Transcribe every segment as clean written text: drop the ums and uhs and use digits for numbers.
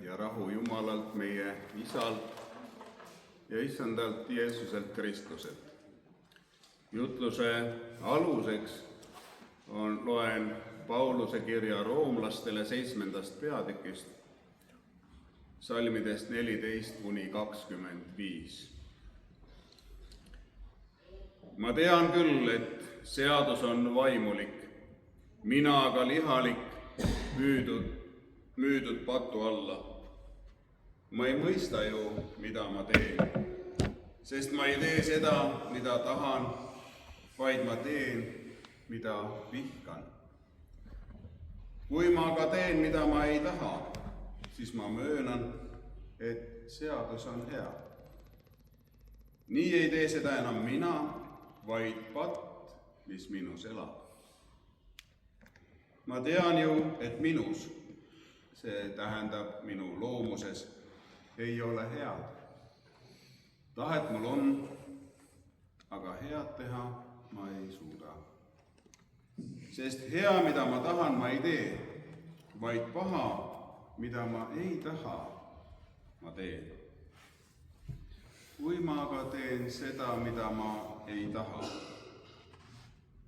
ja rahu Jumalalt, meie Isalt ja Issandalt Jeesuselt Kristuselt. Jutluse aluseks loen Pauluse kirja roomlastele 7. peatükist, salmidest 14–25. Ma tean küll, et seadus on vaimulik, mina aga lihalik, müüdud patu alla. Ma ei mõista ju, mida ma teen, sest ma ei tee seda, mida tahan, vaid ma teen, mida vihkan. Kui ma aga teen, mida ma ei taha, siis ma möönan, et seadus on hea. Nii ei tee seda enam mina, vaid patt, mis minus elab. Ma tean ju, et minus, see tähendab minu loomuses, ei ole head. Tahet mul on, aga head teha ma ei suuda. Sest hea, mida ma tahan, ma ei tee, vaid paha, mida ma ei taha, ma teen. Kui ma aga teen seda, mida ma ei taha,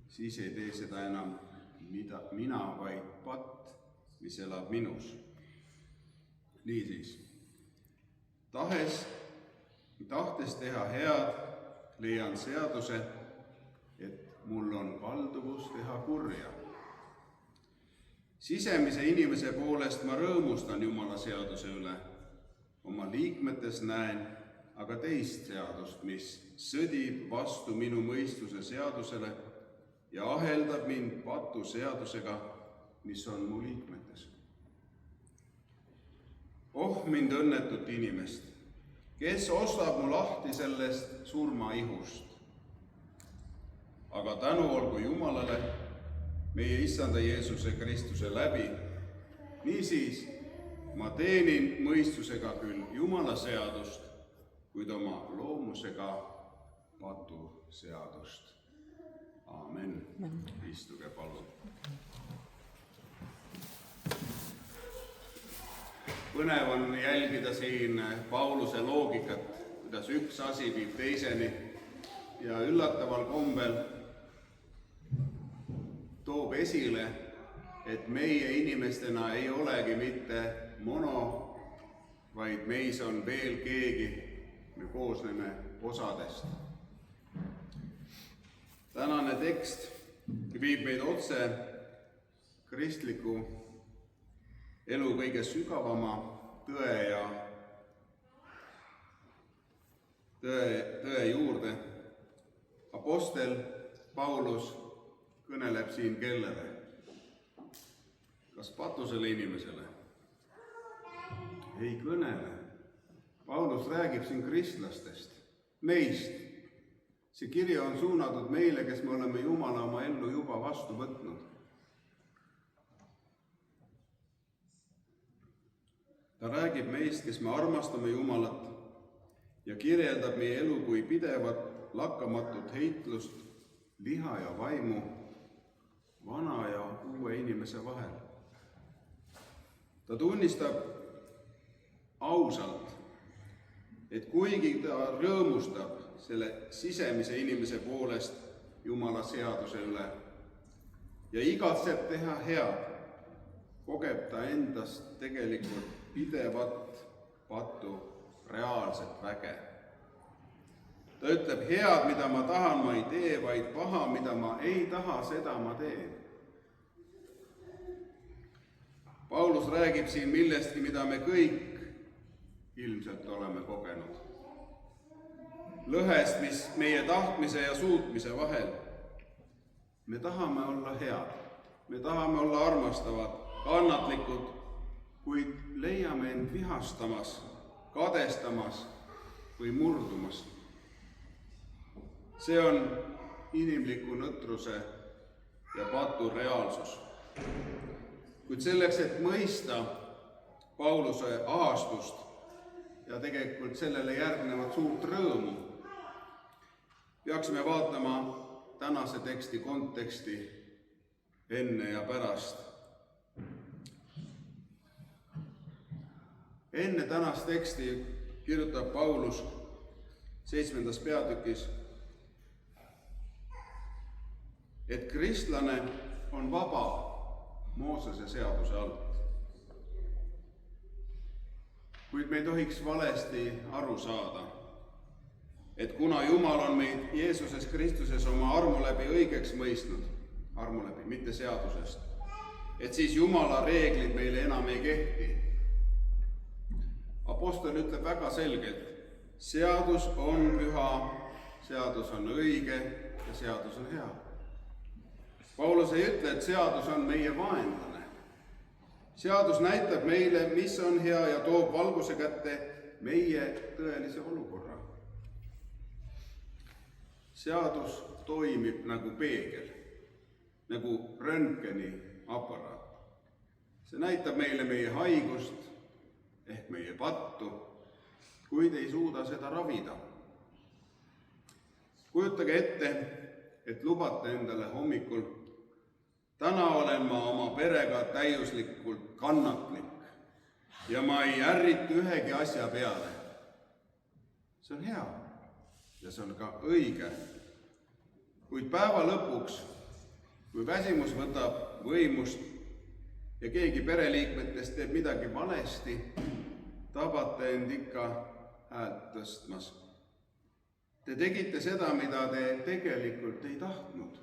siis ei tee seda enam mina, vaid patt, mis elab minus. Niisiis, tahtes teha head, leian seaduse, et mul on kalduvus teha kurja. Sisemise inimese poolest ma rõõmustan Jumala seaduse üle. Oma liikmetes näen aga teist seadust, mis sõdib vastu minu mõistuse seadusele ja aheldab mind patu seadusega, mis on mu liikmetes. Oh, mind õnnetut inimest, kes ostab mu lahti sellest surmaihust. Aga tänu olgu Jumalale, meie Issanda Jeesuse Kristuse läbi. Niisiis, ma teenin mõistusega küll Jumala seadust, kuid oma loomusega patu seadust. Aamen. Istuge palun. Põnev on jälgida siin Pauluse loogikat, kuidas üks asi viib teiseni ja üllataval kombel toob esile, et meie inimestena ei olegi mitte mono, vaid meis on veel keegi, me koosneme osadest. Tänane tekst viib meid otse kristliku elu kõige sügavama tõe juurde. Apostel Paulus kõneleb siin kellele? Kas patusele inimesele? Ei kõnele. Paulus räägib siin kristlastest, meist. See kiri on suunatud meile, kes me oleme Jumala oma ellu juba vastu võtnud. Ta räägib meist, kes me armastame Jumalat ja kirjeldab meie elu kui pidevat lakkamatut heitlust liha ja vaimu, vana ja uue inimese vahel. Ta tunnistab ausalt, et kuigi ta rõõmustab selle sisemise inimese poolest Jumala seaduse üle ja igatseb teha head, kogeb ta endast tegelikult pidevat patu reaalset väge. Ta ütleb, head, mida ma tahan, ma ei tee, vaid paha, mida ma ei taha, seda ma teen. Paulus räägib siin millestki, mida me kõik ilmselt oleme kogenud. Lõhest, mis meie tahtmise ja suutmise vahel. Me tahame olla head, me tahame olla armastavad, kannatlikud, kuid leiame end vihastamas, kadestamas või murdumas. See on inimliku nõtruse ja patu reaalsus. Kuid selleks, et mõista Pauluse ahastust ja tegelikult sellele järgnevat suurt rõõmu, peaksime vaatama tänase teksti konteksti enne ja pärast. Enne tänast teksti kirjutab Paulus 7. peatükis, et kristlane on vaba Moosese seaduse alt. Kuid me ei tohiks valesti aru saada, et kuna Jumal on meid Jeesuses Kristuses oma armu läbi õigeks mõistnud, armu läbi, mitte seadusest, et siis Jumala reeglid meile enam ei kehti. Apostel ütleb väga selgelt, seadus on püha, seadus on õige ja seadus on hea. Paulus ei ütle, et seadus on meie vaenlane. Seadus näitab meile, mis on hea ja toob valguse kätte meie tõelise olukorra. Seadus toimib nagu peegel, nagu röntgeni aparaat. See näitab meile meie haigust ehk meie pattu, kuid ei suuda seda ravida. Kujutage ette, et lubate endale hommikul: täna olen ma oma perega täiuslikult kannatlik ja ma ei ärritu ühegi asja peale. See on hea ja see on ka õige. Kuid päeva lõpuks, kui väsimus võtab võimust ja keegi pereliikmetest teeb midagi valesti, tabate end ikka häält tõstmas. Te tegite seda, mida te tegelikult ei tahtnud.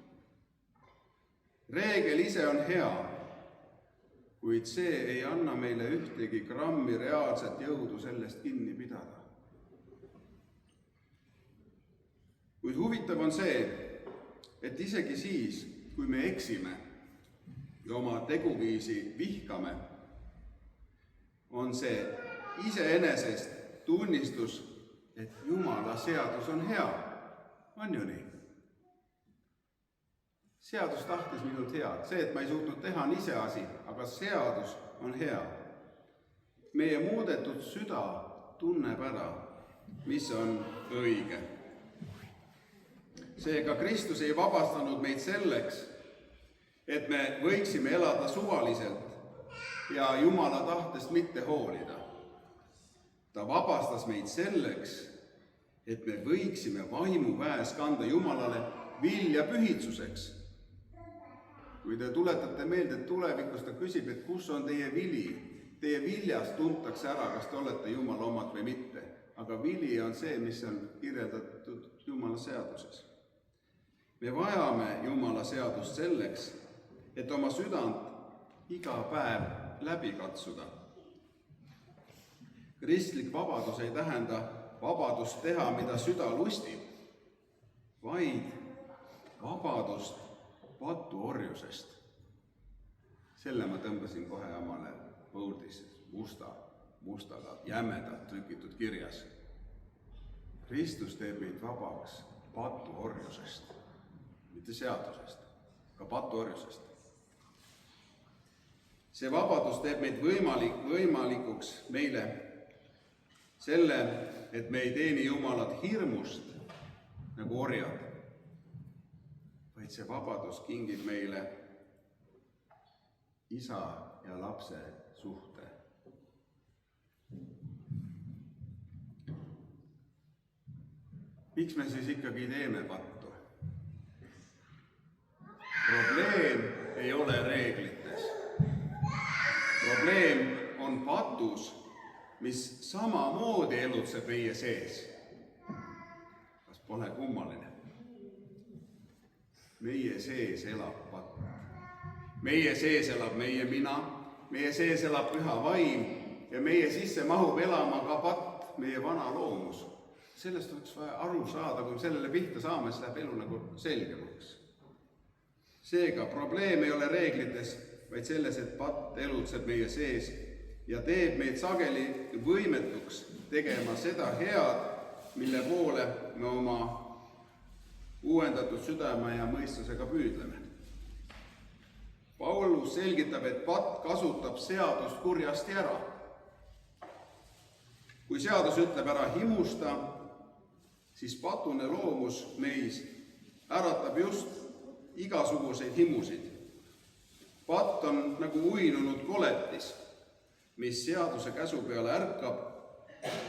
Reegel ise on hea, kuid see ei anna meile ühtegi grammi reaalset jõudu sellest kinni pidada. Kuid huvitav on see, et isegi siis, kui me eksime ja oma teguviisi vihkame, on see iseenesest tunnistus, et Jumala seadus on hea. On ju nii? Seadus tahtis minult head. See, et ma ei suutnud teha, on ise asi, aga seadus on hea. Meie muudetud süda tunneb ära, mis on õige. Seega Kristus ei vabastanud meid selleks, et me võiksime elada suvaliselt ja Jumala tahtest mitte hoolida. Ta vabastas meid selleks, et me võiksime vaimuväes kanda Jumalale vilja pühitsuseks. Kui te tuletate meelde, et tulevikus ta küsib, et kus on teie vili, teie viljast tuntakse ära, kas te olete Jumala omad või mitte. Aga vili on see, mis on kirjeldatud Jumala seaduses. Me vajame Jumala seadust selleks, et oma südant iga päev läbi katsuda. Kristlik vabadus ei tähenda vabadust teha, mida süda lustib, vaid vabadust patuorjusest. Selle ma tõmbasin kohe omale võurdis mustaga jämedalt trükitud kirjas. Kristus teeb meid vabaks patuorjusest, mitte seadusest, ka patuorjusest. See vabadus teeb meid võimalikuks meile selle, et me ei teeni Jumalat hirmust nagu orjad, vaid see vabadus kingib meile isa ja lapse suhte. Miks me siis ikkagi teeme pattu? Probleem ei ole reeglites. Probleem on patus, mis samamoodi elutseb meie sees. Kas pole kummaline? Meie sees elab patt. Meie sees elab meie mina, meie sees elab püha vaim ja meie sisse mahub elama ka patt, meie vana loomus. Sellest oleks vaja aru saada, kui sellele pihta saame, siis läheb elu nagu selgemaks. Seega probleem ei ole reeglites, vaid selles, et patt elutseb meie sees ja teeb meid sageli võimetuks tegema seda head, mille poole me oma uuendatud südame ja mõistusega püüdleme. Paulus selgitab, et patt kasutab seadust kurjasti ära. Kui seadus ütleb ära himusta, siis patune loomus meis äratab just igasuguseid himusid. Patt on nagu uinunud koletis. mis seaduse käsu peale ärkab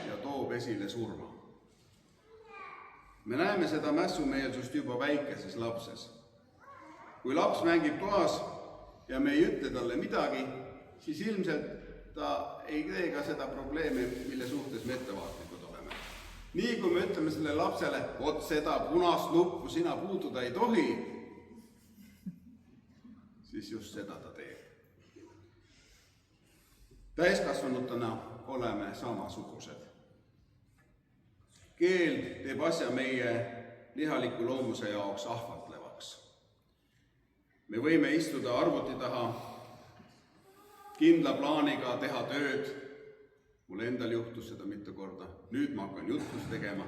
ja toob esile surma. Me näeme seda mässumeelsust juba väikeses lapses. Kui laps mängib toas ja me ei ütle talle midagi, siis ilmselt ta ei tee ka seda probleemi, mille suhtes me ettevaatlikud oleme. Nii kui me ütleme selle lapsele, vot seda punast nuppu sina puutuda ei tohi, siis just seda ta teeb. Täiskasvanutena oleme samasugused. Keeld teeb asja meie lihaliku loomuse jaoks ahvatlevaks. Me võime istuda arvuti taha, kindla plaaniga teha tööd. Mul endal juhtus seda mitu korda. Nüüd ma hakkan jutlust tegema.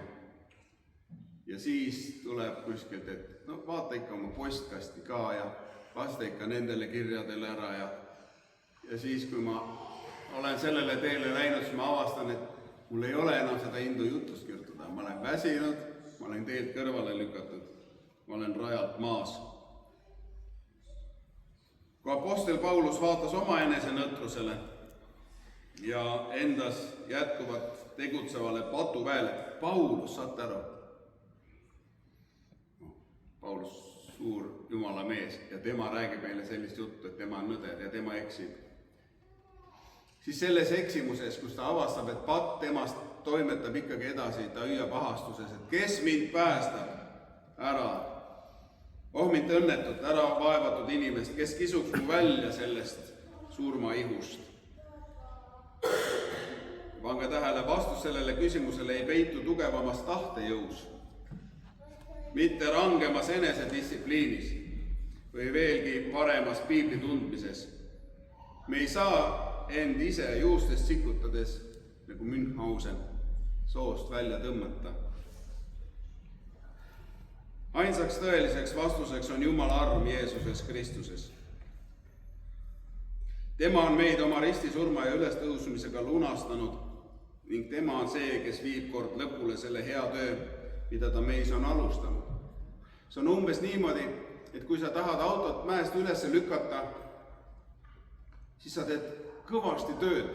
Ja siis tuleb kuskilt, et no vaata ikka oma postkasti ka ja vasta ikka nendele kirjadele ära. Ja siis, kui ma olen sellele teele läinud, siis ma avastan, et mul ei ole enam seda indu jutlust kirjutada. Ma olen väsinud, ma olen teelt kõrvale lükatud, ma olen rajalt maas. Kui apostel Paulus vaatas oma enese nõtrusele ja endas jätkuvat tegutsevale patuväele, Paulus, saate aru? Paulus suur Jumala mees ja tema räägib meile sellist juttu, et tema on nõder ja tema eksib. Siis selles eksimuses, kus ta avastab, et patt temast toimetab ikkagi edasi, ta hüüab ahastuses, et kes mind päästab ära? Oh mind õnnetut, ära vaevatud inimest, kes kisuks mu välja sellest surmaihust. Pange tähele, vastus sellele küsimusele ei peitu tugevamas tahtejõus, mitte rangemas enesedistsipliinis või veelgi paremas piibli tundmises. Me ei saa end ise juustest sikutades, nagu Münchhausen, soost välja tõmmata. Ainsaks tõeliseks vastuseks on Jumala arm Jeesuses Kristuses. Tema on meid oma ristisurma ja ülestõusmisega lunastanud ning tema on see, kes viib kord lõpule selle hea töö, mida ta meis on alustanud. See on umbes niimoodi, et kui sa tahad autot mäest üles lükata, siis sa teed kõvasti tööd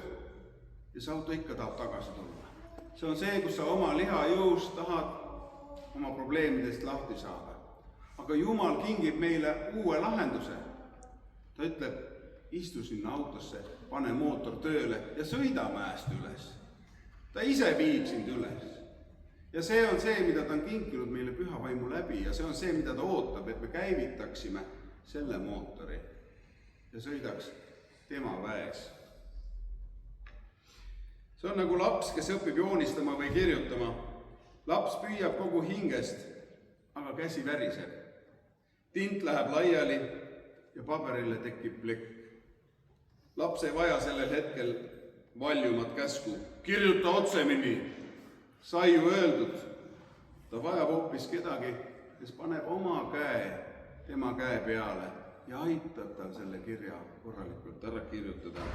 ja see auto ikka tahab tagasi tulla. See on see, kus sa oma lihajõust tahad oma probleemidest lahti saada. Aga Jumal kingib meile uue lahenduse. Ta ütleb, istu sinna autosse, pane mootor tööle ja sõida mäest üles. Ta ise viib sind üles. Ja see on see, mida ta on kinkinud meile püha vaimu läbi ja see on see, mida ta ootab, et me käivitaksime selle mootori ja sõidaks tema väes. See on nagu laps, kes õpib joonistama või kirjutama. Laps püüab kogu hingest, aga käsi väriseb. Tint läheb laiali ja paberile tekib plekk. Laps ei vaja sellel hetkel valjumat käsku. Kirjuta otsemini, sai ju öeldud. Ta vajab hoopis kedagi, kes paneb oma käe tema käe peale ja aitab tal selle kirja korralikult ära kirjutada.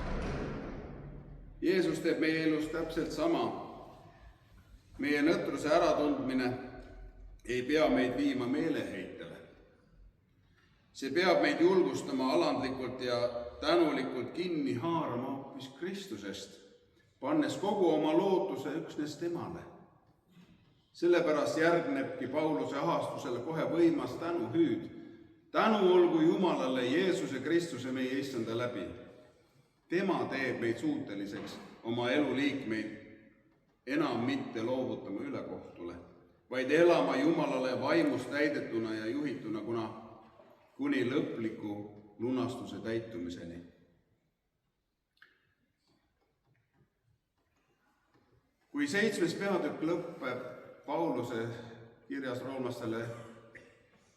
Jeesus teeb meie elus täpselt sama. Meie nõtruse äratundmine ei pea meid viima meeleheitele. See peab meid julgustama alandlikult ja tänulikult kinni haarama hoopis Kristusest, pannes kogu oma lootuse üksnes temale. Sellepärast järgnebki Pauluse ahastusele kohe võimas tänuhüüd. Tänu olgu Jumalale Jeesuse Kristuse meie issanda läbi. Tema teeb meid suuteliseks oma eluliikmeid enam mitte loovutama ülekohtule, vaid elama Jumalale vaimust täidetuna ja juhituna kuni lõpliku lunastuse täitumiseni. Kui 7. peatükk lõpeb Pauluse kirjas roomlastele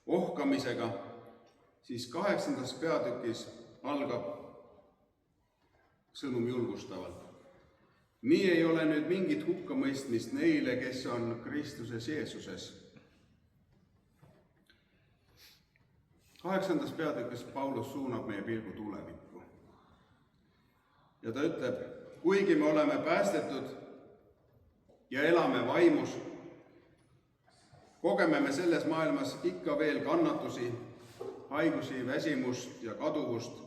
ohkamisega, siis 8. peatükis algab sõnum julgustavalt. Nii ei ole nüüd mingit hukkamõistmist neile, kes on Kristuses Jeesuses. 8. peatükis Paulus suunab meie pilgu tulevikku. Ja ta ütleb, kuigi me oleme päästetud ja elame vaimus, kogeme me selles maailmas ikka veel kannatusi, haigusi, väsimust ja kaduvust.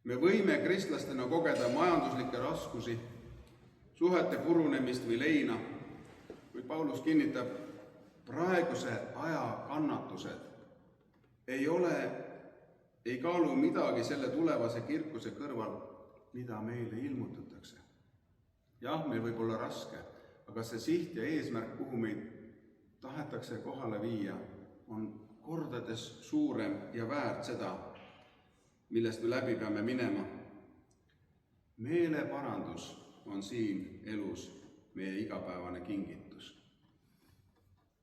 me võime kristlastena kogeda majanduslikke raskusi, suhete purunemist või leina, kuid Paulus kinnitab, praeguse aja kannatused ei kaalu midagi selle tulevase kirkuse kõrval, mida meile ilmutatakse. Jah, meil võib olla raske, aga see siht ja eesmärk, kuhu meid tahetakse kohale viia, on kordades suurem ja väärt seda, millest me läbi peame minema. Meeleparandus on siin elus meie igapäevane kingitus.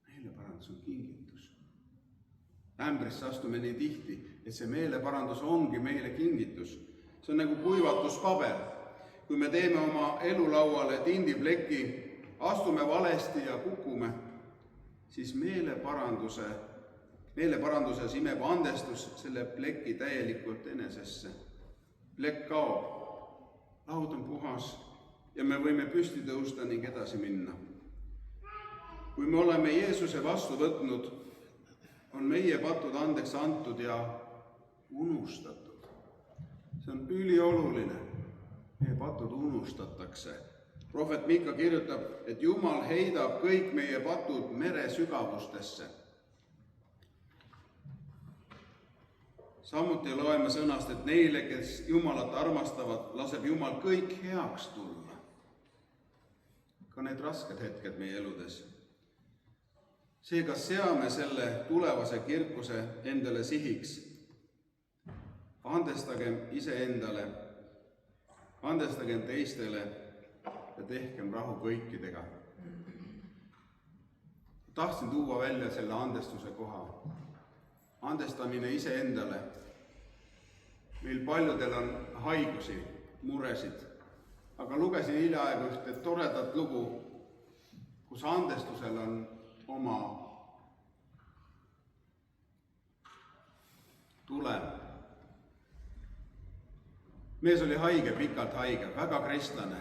Meeleparandus on kingitus. Ämbrisse astume nii tihti, et see meeleparandus ongi meile kingitus. See on nagu kuivatuspaber. Kui me teeme oma elulauale tindipleki, astume valesti ja kukume, siis meeleparanduses imeb andestus selle pleki täielikult enesesse. Plekk kaob, laud on puhas ja me võime püsti tõusta ning edasi minna. Kui me oleme Jeesuse vastu võtnud, on meie patud andeks antud ja unustatud. See on ülioluline. Meie patud unustatakse. Prohvet Miika kirjutab, et Jumal heidab kõik meie patud mere sügavustesse. Samuti loeme sõnast, et neile, kes Jumalat armastavad, laseb Jumal kõik heaks tulla. Ka need rasked hetked meie eludes. Seega seame selle tulevase kirkuse endale sihiks. Andestagem iseendale, andestagem teistele ja tehkem rahu kõikidega. Tahtsin tuua välja selle andestuse koha. Andestamine iseendale. Meil paljudel on haigusi, muresid, aga lugesin hiljaaegu ühte toredat lugu, kus andestusel on oma tulem. Mees oli haige, pikalt haige, väga kristlane.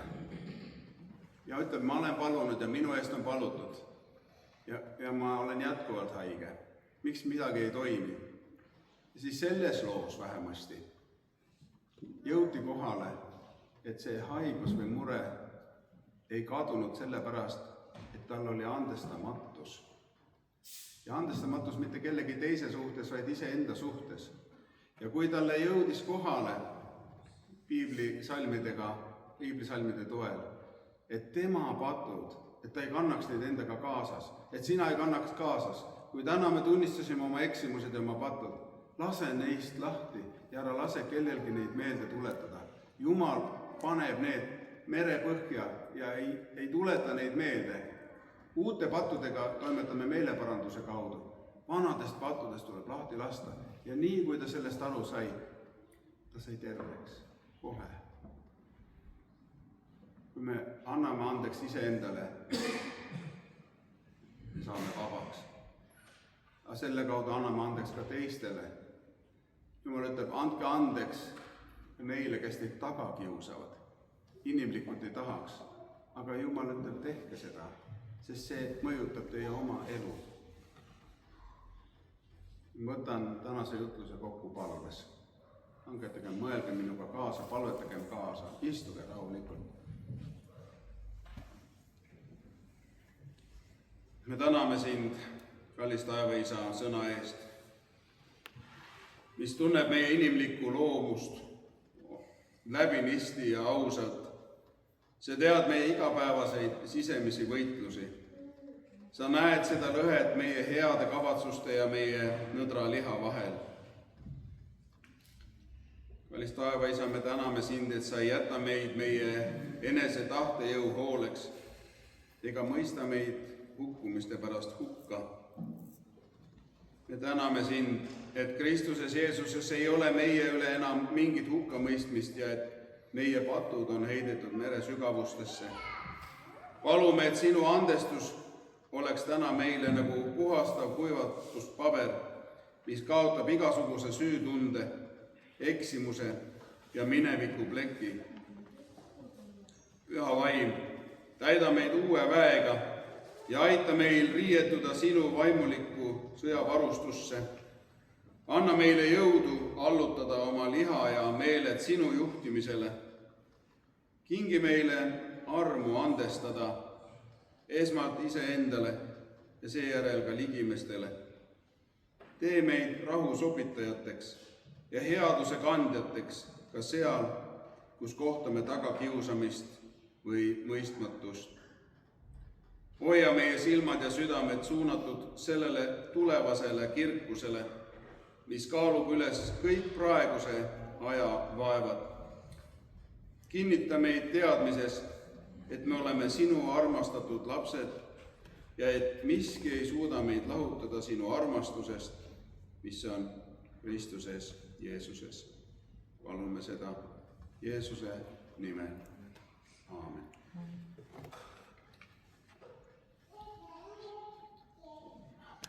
Ja ütleb, ma olen palunud ja minu eest on palutud. Ja ma olen jätkuvalt haige. Miks midagi ei toimi? Ja siis selles loos vähemasti jõuti kohale, et see haigus või mure ei kadunud sellepärast, et tal oli andestamatus. Ja andestamatus mitte kellegi teise suhtes, vaid iseenda suhtes. Ja kui talle jõudis kohale piiblisalmide toel, et tema patud, et ta ei kannaks neid endaga kaasas, et sina ei kannaks kaasas. Kui täna me tunnistasime oma eksimused ja oma patud, lase neist lahti ja ära lase kellelgi neid meelde tuletada. Jumal paneb need merepõhja ja ei tuleta neid meelde. Uute pattudega toimetame meeleparanduse kaudu. Vanadest pattudest tuleb lahti lasta ja nii kui ta sellest aru sai, ta sai terveks kohe. Kui me anname andeks iseendale, me saame vabaks. Aga selle kaudu anname andeks ka teistele. Jumal ütleb, andke andeks neile, kes teid taga kiusavad. Inimlikult ei tahaks, aga Jumal ütleb, tehke seda, sest see mõjutab teie oma elu. Võtan tänase jutluse kokku palves. Langetagem, mõelgem minuga kaasa, palvetagem kaasa, istuge rahulikult. Me täname sind, kallis taevaisa, sõna eest, mis tunneb meie inimlikku loomust läbinisti ja ausalt. See tead meie igapäevaseid sisemisi võitlusi. Sa näed seda lõhet meie heade kavatsuste ja meie nõdra liha vahel. Kallis taevaisa, me täname sind, et sa ei jäta meid meie enese tahtejõu hooleks ega mõista meid hukkumiste pärast hukka. Me täname sind, et Kristuses Jeesuses ei ole meie üle enam mingit hukkamõistmist ja et meie patud on heidetud mere sügavustesse. Palume, et sinu andestus oleks täna meile nagu puhastav kuivatuspaber, mis kaotab igasuguse süütunde, eksimuse ja mineviku pleki. Püha vaim, täida meid uue väega ja aita meil riietuda sinu vaimulikku sõjavarustusse Anna meile jõudu allutada oma liha ja meeled sinu juhtimisele. Kingi meile armu andestada esmalt iseendale ja seejärel ka ligimestele. Tee meid rahu sobitajateks ja headuse kandjateks ka seal, kus kohtame tagakiusamist või mõistmatust. Hoia meie silmad ja südamed suunatud sellele tulevasele kirkusele, mis kaalub üles kõik praeguse aja vaevad. Kinnita meid teadmises, et me oleme sinu armastatud lapsed ja et miski ei suuda meid lahutada sinu armastusest, mis on Kristuses Jeesuses. Palume seda Jeesuse nimel. Aamen.